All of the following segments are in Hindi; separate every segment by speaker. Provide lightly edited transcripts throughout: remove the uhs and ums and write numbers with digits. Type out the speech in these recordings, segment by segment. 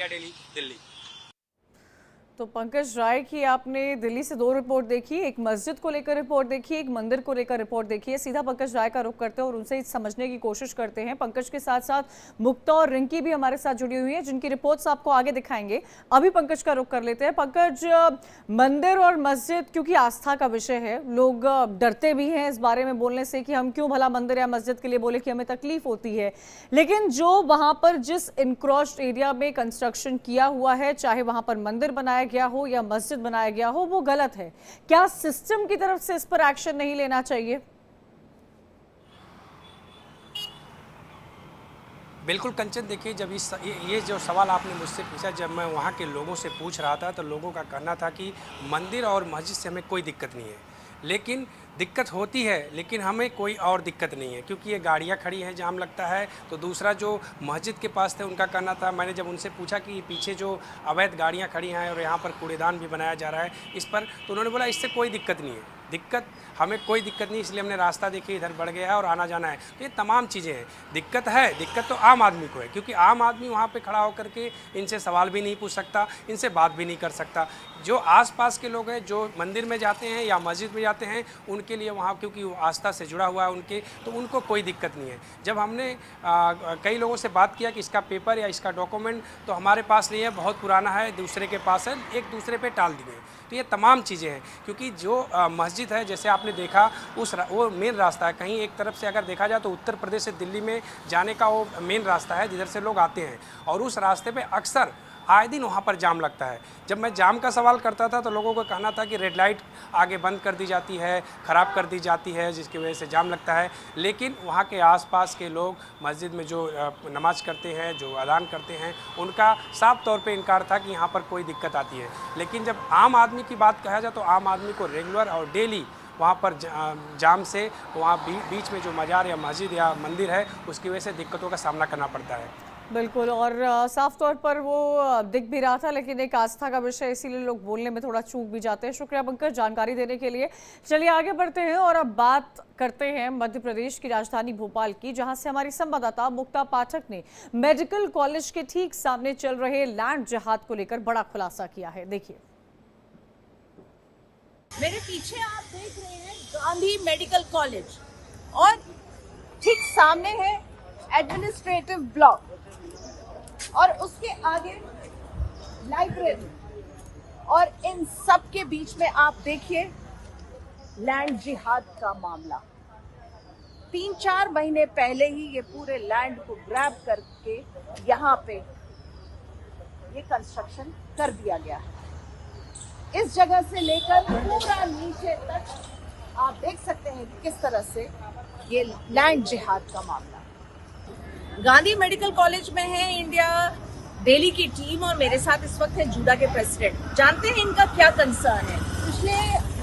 Speaker 1: डेली दिल्ली।
Speaker 2: तो पंकज राय की आपने दिल्ली से 2 रिपोर्ट देखी, एक मस्जिद को लेकर रिपोर्ट देखी, एक मंदिर को लेकर रिपोर्ट देखी है। सीधा पंकज राय का रुख करते हैं और उनसे समझने की कोशिश करते हैं। पंकज के साथ साथ मुक्ता और रिंकी भी हमारे साथ जुड़ी हुई है, जिनकी रिपोर्ट्स आपको आगे दिखाएंगे। अभी पंकज का रुख कर लेते हैं। पंकज, मंदिर और मस्जिद क्योंकि आस्था का विषय है, लोग डरते भी हैं इस बारे में बोलने से कि हम क्यों भला मंदिर या मस्जिद के लिए बोले कि हमें तकलीफ होती है। लेकिन जो वहां पर जिस इनक्रॉच्ड एरिया में कंस्ट्रक्शन किया हुआ है, चाहे वहां पर मंदिर बनाया गया हो या मस्जिद बनाया गया हो, वो गलत है। क्या सिस्टम की तरफ से इस पर एक्शन नहीं लेना चाहिए?
Speaker 1: बिल्कुल कंचन, देखिए जब ये जो सवाल आपने मुझसे पूछा, जब मैं वहाँ के लोगों से पूछ रहा था तो लोगों का कहना था कि मंदिर और मस्जिद से हमें कोई दिक्कत नहीं है, लेकिन दिक्कत होती है, लेकिन हमें कोई और दिक्कत नहीं है क्योंकि ये गाड़ियाँ खड़ी हैं, जाम लगता है। तो दूसरा जो मस्जिद के पास थे उनका कहना था, मैंने जब उनसे पूछा कि पीछे जो अवैध गाड़ियाँ खड़ी हैं और यहाँ पर कूड़ेदान भी बनाया जा रहा है इस पर, तो उन्होंने बोला इससे कोई दिक्कत नहीं है, हमें कोई दिक्कत नहीं, इसलिए हमने रास्ता देखिए इधर बढ़ गया है और आना जाना है। तो ये तमाम चीज़ें हैं। दिक्कत तो आम आदमी को है क्योंकि आम आदमी वहाँ पे खड़ा होकर के इनसे सवाल भी नहीं पूछ सकता, इनसे बात भी नहीं कर सकता। जो आसपास के लोग हैं, जो मंदिर में जाते हैं या मस्जिद में जाते हैं, उनके लिए वहाँ क्योंकि वो आस्था से जुड़ा हुआ है उनके, तो उनको कोई दिक्कत नहीं है। जब हमने कई लोगों से बात किया कि इसका पेपर या इसका डॉक्यूमेंट तो हमारे पास नहीं है, बहुत पुराना है, दूसरे के पास है, एक दूसरे पे टाल दिए। तो ये तमाम चीज़ें हैं क्योंकि जो मस्जिद है, जैसे आपने देखा वो मेन रास्ता है। कहीं एक तरफ से अगर देखा जाए तो उत्तर प्रदेश से दिल्ली में जाने का वो मेन रास्ता है जिधर से लोग आते हैं, और उस रास्ते पे अक्सर आए दिन वहाँ पर जाम लगता है। जब मैं जाम का सवाल करता था तो लोगों को कहना था कि रेड लाइट आगे बंद कर दी जाती है, ख़राब कर दी जाती है, जिसकी वजह से जाम लगता है। लेकिन वहाँ के आसपास के लोग मस्जिद में जो नमाज़ करते हैं, जो अज़ान करते हैं, उनका साफ तौर पे इनकार था कि यहाँ पर कोई दिक्कत आती है। लेकिन जब आम आदमी की बात कहा जाए तो आम आदमी को रेगुलर और डेली वहाँ पर जाम से वहाँ बीच में जो मज़ार या मस्जिद या मंदिर है उसकी वजह से दिक्कतों का सामना करना पड़ता है।
Speaker 2: बिल्कुल, और साफ तौर पर वो दिख भी रहा था, लेकिन एक आस्था का विषय, इसीलिए लोग बोलने में थोड़ा चूक भी जाते हैं। शुक्रिया पंकज जानकारी देने के लिए। चलिए आगे बढ़ते हैं और अब बात करते हैं मध्य प्रदेश की राजधानी भोपाल की, जहां से हमारी संवाददाता मुक्ता पाठक ने मेडिकल कॉलेज के ठीक सामने चल रहे लैंड जिहाद को लेकर बड़ा खुलासा किया है। देखिए,
Speaker 3: मेरे पीछे आप देख रहे हैं गांधी मेडिकल कॉलेज और ठीक सामने है एडमिनिस्ट्रेटिव ब्लॉक और उसके आगे लाइब्रेरी, और इन सब के बीच में आप देखिए लैंड जिहाद का मामला। 3-4 महीने पहले ही ये पूरे लैंड को ग्रैब करके यहाँ पे ये कंस्ट्रक्शन कर दिया गया है। इस जगह से लेकर पूरा नीचे तक आप देख सकते हैं कि किस तरह से ये लैंड जिहाद का मामला। गांधी मेडिकल कॉलेज में है इंडिया दिल्ली की टीम और मेरे साथ इस वक्त है जूडा के प्रेसिडेंट। जानते हैं इनका क्या कंसर्न है। पिछले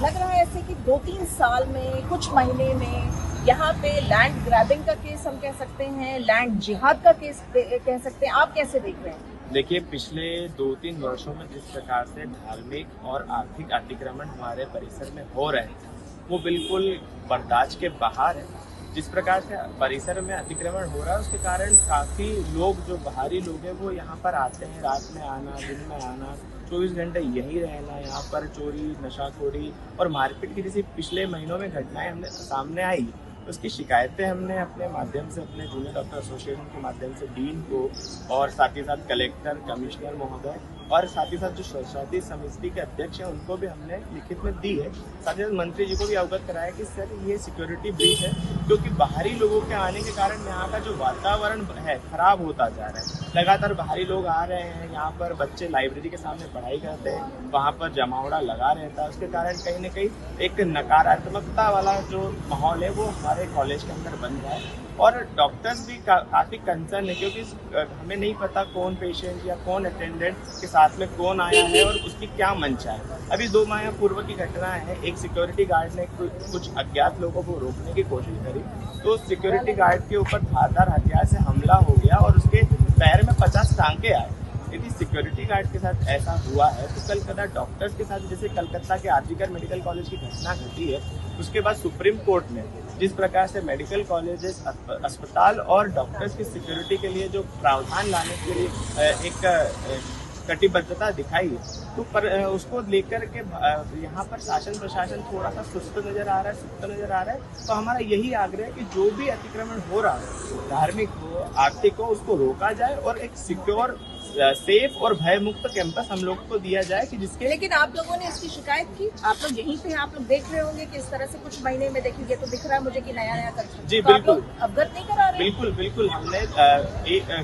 Speaker 3: लग रहा है ऐसे कि 2-3 साल में, कुछ महीने में यहाँ पे लैंड ग्रैबिंग का केस हम कह सकते हैं, लैंड जिहाद का केस कह सकते हैं। आप कैसे देख रहे हैं?
Speaker 4: देखिए, पिछले 2-3 वर्षों में जिस प्रकार से धार्मिक और आर्थिक अतिक्रमण हमारे परिसर में हो रहे हैं वो बिल्कुल बर्दाश्त के बाहर है। जिस प्रकार से परिसर में अतिक्रमण हो रहा है उसके कारण काफ़ी लोग, जो बाहरी लोग हैं, वो यहाँ पर आते हैं। रात में आना, दिन में आना, 24 घंटे यहीं रहना, यहाँ पर चोरी, नशाखोरी और मारपीट की जैसी पिछले महीनों में घटनाएं हमने सामने आई। उसकी शिकायतें हमने अपने माध्यम से, अपने जूनियर डॉक्टर एसोसिएशन के माध्यम से डीन को और साथ ही साथ कलेक्टर, कमिश्नर महोदय और साथ ही साथ जो सरस्वती समिति के अध्यक्ष हैं उनको भी हमने लिखित में दी है। साथ ही साथ मंत्री जी को भी अवगत कराया कि सर ये सिक्योरिटी ब्रीच है, क्योंकि बाहरी लोगों के आने के कारण यहाँ का जो वातावरण है खराब होता जा रहा है। लगातार बाहरी लोग आ रहे हैं, यहाँ पर बच्चे लाइब्रेरी के सामने पढ़ाई करते हैं, वहाँ पर जमावड़ा लगा रहता है। उसके कारण कहीं न कहीं एक नकारात्मकता वाला जो माहौल है वो हमारे कॉलेज के अंदर बन रहा है। और डॉक्टर्स भी काफ़ी कंसर्न है, क्योंकि हमें नहीं पता कौन पेशेंट या कौन अटेंडेंट के साथ में कौन आया है और उसकी क्या मंशा है। अभी 2 माह पूर्व की घटना है, एक सिक्योरिटी गार्ड ने कुछ अज्ञात लोगों को रोकने की कोशिश करी, तो सिक्योरिटी गार्ड के ऊपर धारदार हथियार से हमला हो गया और उसके पैर में 50 टांके आए। यदि सिक्योरिटी गार्ड के साथ ऐसा हुआ है तो कलकत्ता डॉक्टर्स के साथ, जैसे कलकत्ता के आरजीकर मेडिकल कॉलेज की घटना घटी है, उसके बाद सुप्रीम कोर्ट ने जिस प्रकार से मेडिकल कॉलेजेस, अस्पताल और डॉक्टर्स की सिक्योरिटी के लिए जो प्रावधान लाने के लिए एक कटिबद्धता दिखाई है, तो पर उसको लेकर के यहाँ पर शासन प्रशासन थोड़ा सा सुस्त नजर आ रहा है, सुस्त नजर आ रहा है। तो हमारा यही आग्रह है कि जो भी अतिक्रमण हो रहा है, धार्मिक हो, आर्थिक हो, उसको रोका जाए और एक सिक्योर, सेफ और भय मुक्त कैंपस हम लोग को दिया जाए कि जिसके।
Speaker 3: लेकिन आप लोगों ने इसकी शिकायत की, आप लोग यहीं पे, आप लोग देख रहे होंगे कि इस तरह से कुछ महीने में देखेंगे तो दिख रहा है मुझे कि नया नया कंस्ट्रक्शन।
Speaker 4: जी
Speaker 3: तो
Speaker 4: बिल्कुल,
Speaker 3: आप लोग अवगत नहीं करा रहे?
Speaker 4: बिल्कुल बिल्कुल, हमने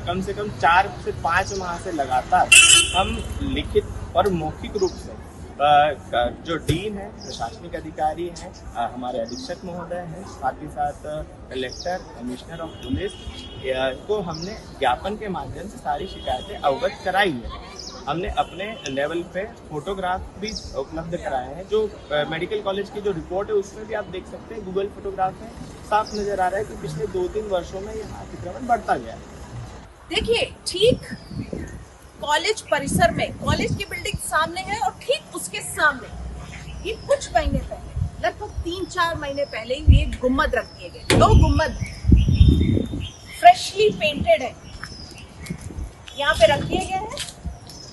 Speaker 4: कम से कम 4 से 5 माह से लगातार हम लिखित और मौखिक रूप से जो डीन है, प्रशासनिक अधिकारी हैं, हमारे अधीक्षक महोदय हैं, साथ ही साथ कलेक्टर, कमिश्नर ऑफ पुलिस को हमने ज्ञापन के माध्यम से सारी शिकायतें अवगत कराई है। हमने अपने लेवल पे फोटोग्राफ भी उपलब्ध कराए हैं। जो मेडिकल कॉलेज की जो रिपोर्ट है उसमें भी आप देख सकते हैं, गूगल फोटोग्राफ में साफ नजर आ रहा है कि पिछले 2-3 वर्षों में यहाँ अतिक्रमण बढ़ता गया है।
Speaker 3: देखिए, ठीक कॉलेज परिसर में, कॉलेज की बिल्डिंग सामने है और ठीक उसके सामने ये कुछ महीने पहले, लगभग 3-4 महीने पहले ये गुम्बद रख दिए गए। 2 गुम्बद फ्रेशली पेंटेड है, यहाँ पे रख दिए गए हैं।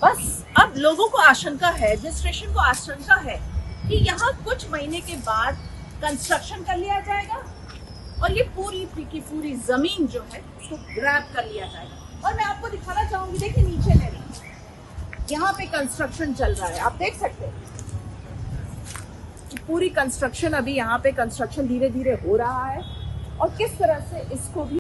Speaker 3: बस अब लोगों को आशंका है, एडमिनिस्ट्रेशन को आशंका है कि यहाँ कुछ महीने के बाद कंस्ट्रक्शन कर लिया जाएगा और ये पूरी की पूरी जमीन जो है उसको ग्रैब कर लिया जाएगा। और मैं आपको दिखाना चाहूंगी, देखिए नीचे मेरे यहाँ पे कंस्ट्रक्शन चल रहा है, आप देख सकते हैं पूरी कंस्ट्रक्शन, अभी यहाँ पे कंस्ट्रक्शन धीरे धीरे हो रहा है और किस तरह से इसको भी